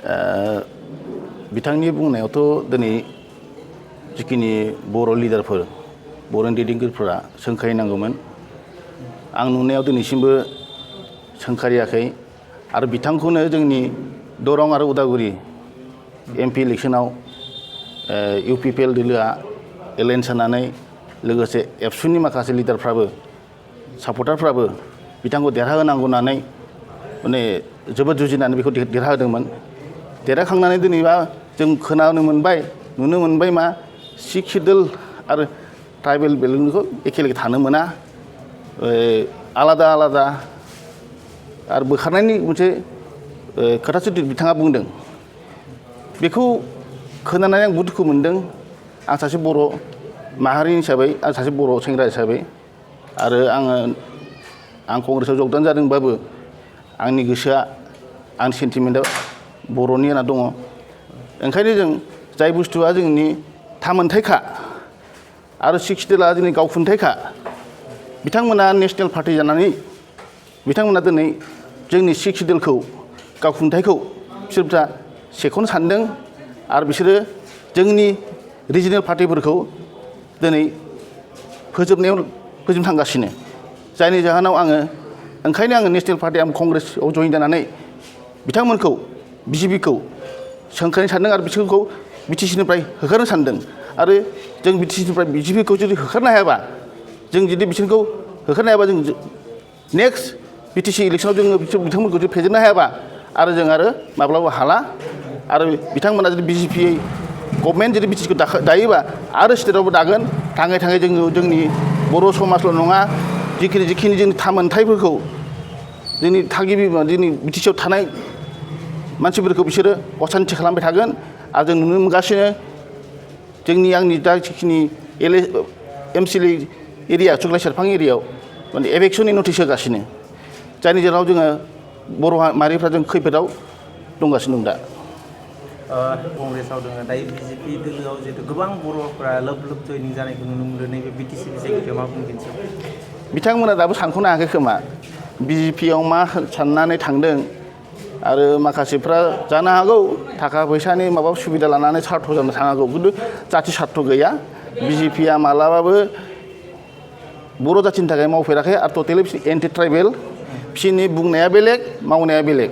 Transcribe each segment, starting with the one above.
बिथांनि बुंनायावथ' दिनै जिखिनि बर' लिडारफोर बर' दैदेनगिरिफोरा सोंखारिनांगौमोन आं नुनायाव दिनैसिमबो सोंखारियाखै आरो बिथांखौनो जोंनि दरं आरो उदालगुरि एमपि इलेक्सनाव इउपिपिएल दोलोआ एलायन्स होनानै लोगोसे एबसुनि माखासे लिडारफ्राबो सापर्टारफ्राबो बिथांखौ देरहाहोनांगौ होननानै माने जोबोद जुजिनानै बेखौ देरहाहोदोंमोन देरहाखांनानै दिनैबा जों खोनानो मोनबाय नुनो मोनबाय मा सिख दोल आरो ट्राइबेल बेलेगखौ एखे लेखे थानो मोना आलादा आलादा आरो बोखारनायनि मोनसे खोथासो बिथाङा बुंदों बेखौ खोनानानै आं दुखु मोनदों आं सासे बर' माहारि हिसाबै आं सासे बर' सेंग्रा हिसाबै आरो आं कंग्रेसआव जगदान जादोंबाबो आंनि गोसोआ आंनि सेन्टिमेन्टआ बर'नि होनना दङ ओंखायनो जों जाय बुस्थुआ जोंनि थामोनथायखा आरो सिख दोला जोंनि गावखुंथायखा बिथांमोना नेशनेल पार्टि जानानै बिथांमोना दिनै जोंनि सिख दोलखौ गावखुंथायखौ बिसोरहा सेख'नो सानदों आरो बिसोरो जोंनि रिजनेल पार्टिफोरखौ दिनै फोजोबनो थांगासिनो जायनि जाहोनाव ओंखायनो आङो नेशनेल पार्टि आं कंग्रेसआव जइन जानानै बिथांमोनखौ बिजेपिखौ सोंखारिनो सानदों आरो बिसोरखौ बिटिसिनिफ्राय होखारनो सानदों आरो जों बिटिसिनिफ्राय बिजेपिखौ जुदि होखारनो हायाबा जों जुदि बिसोरखौ होखारनो हायाबा जों नेक्स्ट बिटिसि इलेक्सनाव जोङो बिथांमोनखौ जुदि फेजेननो हायाबा आरो जों माब्लाबा हाला आरो बिथांमोना जुदि बिजेपि गभर्नमेन्ट जुदि बिटिसिखौ दायोबा आरो स्टेटआवबो दागोन थाङै थाङै जोंनि बर' समाजल' नङा जिखिनि जोंनि थामोनथायफोरखौ जोंनि थागिबि जोंनि बिटिसिआव थानाय मानसिफोरखौ बिसोरो असान्थि खालामबाय थागोन आरो जों नुनो मोनगासिनो आंनि दा जिखिनि एमसिएलए एरिया सुग्लाय सेरफां एरियायाव माने एभेक्सननि नटिस होगासिनो जायनि जाहोनाव जोङो बर' माहारिफ्रा जों खैफोदाव दंगासिनो दं दा कंग्रेसआव दङ दायो बिजेपि दोलोआव जिहेतु गोबां बर'फ्रा लोब जयनिं जानायखौ नुनो मोनदों नैबे बिटिसिनि जायगायाव मा बुंगोन बिथांमोना दाबो सानख'नो हायाखै खोमा बिजेपिआव मा साननानै थांदों आरो माखासेफ्रा जानो हागौ थाखा फैसानि माबा सुबिदा लानानै सार्थ जानो थानांगौ खिन्थु जाथि सार्थ गैया बिजेपिआ मालाबाबो बर' जाथिनि थाखाय मावफेराखै आरो टटेलि बिसोर एन्टि ट्राइबेल बिसोरनि बुंनाया बेलेग मावनाया बेलेग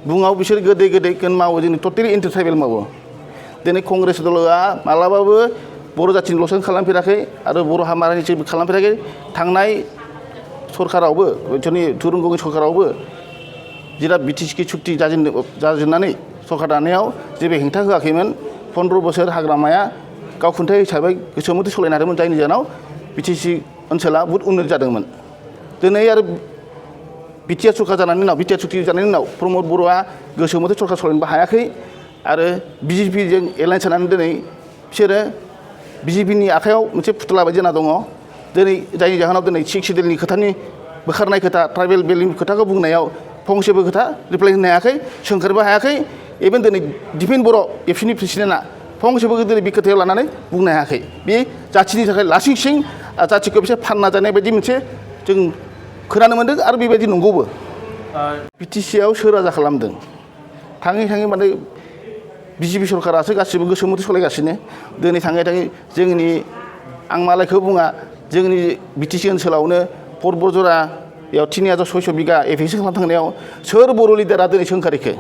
बुङाव बिसोर गोदै मावो जोंनि टटेलि एन्टि ट्राइबेल मावो दिनै कंग्रेस दलआ मालाबाबो बर' जाथिनिल'सो खालामफेराखै आरो बर' हारिनि जेबो खालामफेराखै थांनाय सरकारावबो जोंनि तरुन गगৈ सरकारावबो जेला बिटिसि सुक्ति जाजेननानै सरकार दानायाव जेबो हेंथा होआखैमोन 15 बोसोर हाग्रामाया गावखुंथाय हिसाबै गोसो मथे सालायनो हादोंमोन जायनि जाहोनाव बिटिसि ओनसोला बहुद उन्नति जादोंमोन दिनै आरो बिटिआर सरकार जानायनि उनाव बिटिआर सुक्ति जानायनि उनाव प्रमद बर'आ गोसो मथे सरकार सालायनोबो हायाखै आरो बिजेपिजों एलायन्स जानानै दिनै बिसोरो बिजेपिनि आखायाव मोनसे फुथुला बायदि जाना दङ दिनै जायनि जाहोनाव दिनै सिख दोलनि खोथानि बोखारनाय खोथा ट्राइबेल बेलेगनि खोथाखौ बुंनायाव फंसेबो खोथा रिप्लाय होनो हायाखै सोंखारबो हायाखै इभेन दिनै दिफेन बर' एबसुनि प्रेसिडेन्टआ फंसेबो दिनै बे खोथायाव लानानै बुंनो हायाखै बे जाथिनि थाखाय लासिं सिं जाथिखौ बिसोर फानना जानाय बायदि मोनसे जों खोनानो मोन्दों आरो बेबायदि नंगौबो बिटिसिआव सोर राजा खालामदों थाङै माने बिजेपि सरकारासो गासिबो गोसो मथे सालायगासिनो दिनै थाङै जोंनि आं मालायखौ बुङा जोंनि बिटिसि ओनसोलावनो परबजरायाव 3600 बिगा एफेक्सन खालामनो थांनायाव सोर बर' लिडारा दिनै सोंखारिखो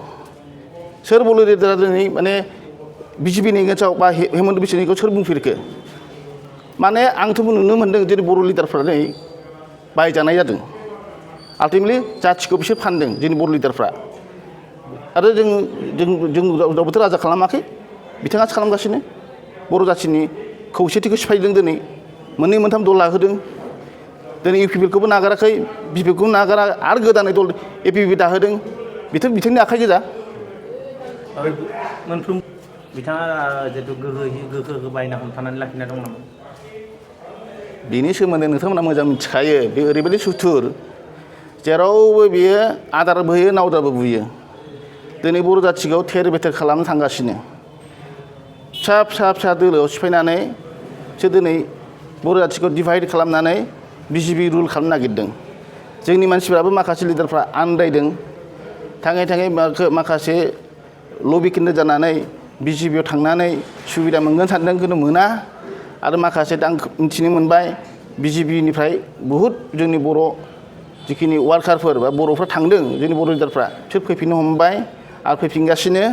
सोर बर' लिडारा दिनै माने बिजेपिनि एगेन्स्टआव बा हेमन्त बिसोरनिखौ सोर बुंफेरखो माने आंथ' नुनो मोन्दों जेरै बर' लिडारफ्रा दिनै बायजानाय जादों आल्टिमेटलि जाथिखौ बिसोर फानदों जोंनि बर' लिडारफ्रा आरो जों रावबोथ' राजा खालामाखै बिथाङासो खालामगासिनो बर' जाथिनि खौसेथिखौ सिफायदों दिनै मोननै मोनथाम दल लाहोदों दिनै इउपिपिएलखौबो नागाराखै बिपिएफखौबो नागारा आरो गोदानै दल एपिपि दाहोदों बेथ' बिथांनि आखाइ गोजा मोनफ्रोम बिथाङा जिहेतु गोहो बायना हमथानानै लाखिना दं नामा बेनि सोमोन्दै नोंथांमोना मोजां मिथिखायो बे ओरैबायदि सुथुर जेरावबो बियो आदारबो होयो नावदारबो बुयो दिनै बर' जाथिखौ थेर बेथेर खालामनो थांगासिनो फिसा दोलोआव सिफायनानै दिनै बर' जाथिखौ डिभाइड खालामनानै बिजेपि रुल खालामनो नागिरदों जोंनि मानसिफ्राबो माखासे लिडारफ्रा आन्दायदों थाङै माखासे लबि केन्द्र जानानै बिजेपियाव थांनानै सुबिदा मोनगोन सानदों खिन्थु मोना आरो माखासे आं मिथिनो मोनबाय बिजेपिनिफ्राय बहुद जोंनि बर' जिखिनि वार्कारफोर बा बर'फ्रा थांदों जोंनि बर' लिडारफ्रा बिसोर फैफिननो हमबाय आरो फैफिनगासिनो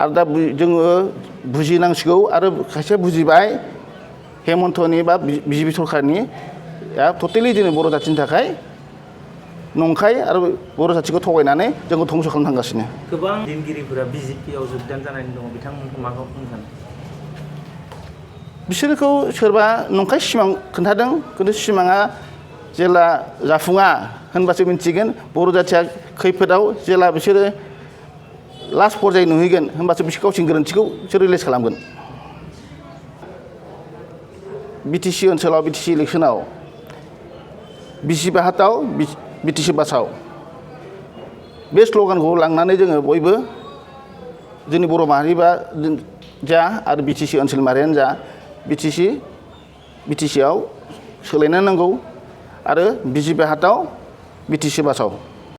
आरो दा जोङो बुजिनांसिगौ आरो खायसे बुजिबाय हेमन्तनि बा बिजेपि सरकारनि टटेलि जोंनि बर' जाथिनि थाखाय नंखाय आरो बर' जाथिखौ थगायनानै जोंखौ धंस' खालामनो थांगासिनो। गोबां दैदेनगिरिफोरा बिजेपियाव जोगदान जानानै दङ बिथांमोनखौ माखौ बुंनो सानो? बिसोरखौ सोरबा नंखाय सिमां खोन्थादों खिन्थु सिमाङा जेला जाफुङा होनबासो मिन्थिगोन बर' जाथिया खैफोदाव जेला बिसोरो लास्ट पर्याय नुहैगोन होनबासो बिसोर गावसिनि गोरोन्थिखौ बिसोर रियेलाइज खालामगोन। बिटिसि ओनसोलाव बिटिसि इलेक्सनाव बिजेपि हाताव बिटिसि बासाव बे स्ल'गानखौ लांनानै जोङो बयबो जोंनि बर' माहारिबा जा आरो बिटिसि ओनसोल माहारियानो जा बिटिसिआव सोलायनो नांगौ आरो बिजेपि हाताव बिटिसि बासाव